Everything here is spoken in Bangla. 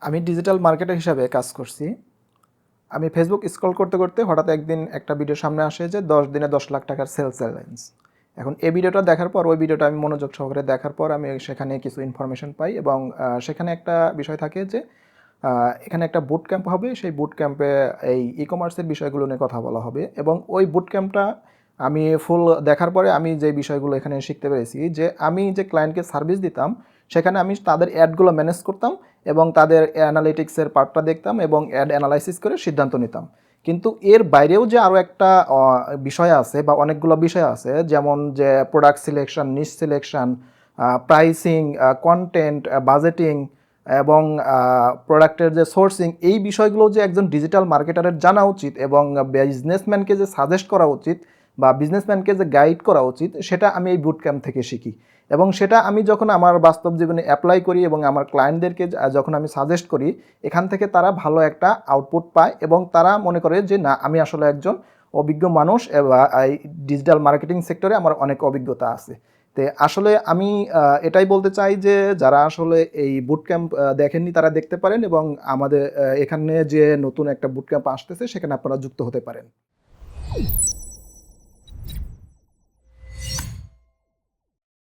আমি ডিজিটাল মার্কেটার হিসাবে কাজ করছি। আমি ফেসবুক স্ক্রল করতে করতে হঠাৎ একদিন একটা ভিডিও সামনে আসে যে 10 দিনে 10 লাখ টাকার সেলস চ্যালেঞ্জ। এখন এই ভিডিওটা দেখার পর ওই ভিডিওটা আমি মনোযোগ সহকারে দেখার পর আমি সেখানে কিছু ইনফরমেশন পাই এবং সেখানে একটা বিষয় থাকে যে এখানে একটা বুট ক্যাম্প হবে। সেই বুট ক্যাম্পে এই ই-কমার্সের বিষয়গুলো নিয়ে কথা বলা হবে এবং ওই বুট ক্যাম্পটা আমি ফুল দেখার পরে আমি যে বিষয়গুলো এখানে শিখতে পেরেছি যে আমি যে ক্লায়েন্টকে সার্ভিস দিতাম সেখানে আমি তাদের অ্যাডগুলো ম্যানেজ করতাম এবং তাদের অ্যানালিটিক্সের পার্টটা দেখতাম এবং অ্যাড অ্যানালাইসিস করে সিদ্ধান্ত নিতাম। কিন্তু এর বাইরেও যে আরও একটা বিষয় আছে বা অনেকগুলো বিষয় আছে, যেমন যে প্রোডাক্ট সিলেকশন, নিশ সিলেকশন, প্রাইসিং, কন্টেন্ট, বাজেটিং এবং প্রোডাক্টের যে সোর্সিং, এই বিষয়গুলো যে একজন ডিজিটাল মার্কেটারের জানা উচিত এবং বিজনেসম্যানকে যে সাজেস্ট করা উচিত বা বিজনেসম্যানকে যে গাইড করা উচিত, সেটা আমি এই বুট ক্যাম্প থেকে শিখি। এবং সেটা আমি যখন আমার বাস্তব জীবনে অ্যাপ্লাই করি এবং আমার ক্লায়েন্টদেরকে যখন আমি সাজেস্ট করি, এখান থেকে তারা ভালো একটা আউটপুট পায় এবং তারা মনে করে যে না, আমি আসলে একজন অভিজ্ঞ মানুষ এবং এই ডিজিটাল মার্কেটিং সেক্টরে আমার অনেক অভিজ্ঞতা আছে। তো আসলে আমি এটাই বলতে চাই যে যারা আসলে এই বুট ক্যাম্প দেখেননি তারা দেখতে পারেন এবং আমাদের এখানে যে নতুন একটা বুট ক্যাম্প আসতেছে সেখানে আপনারা যুক্ত হতে পারেন।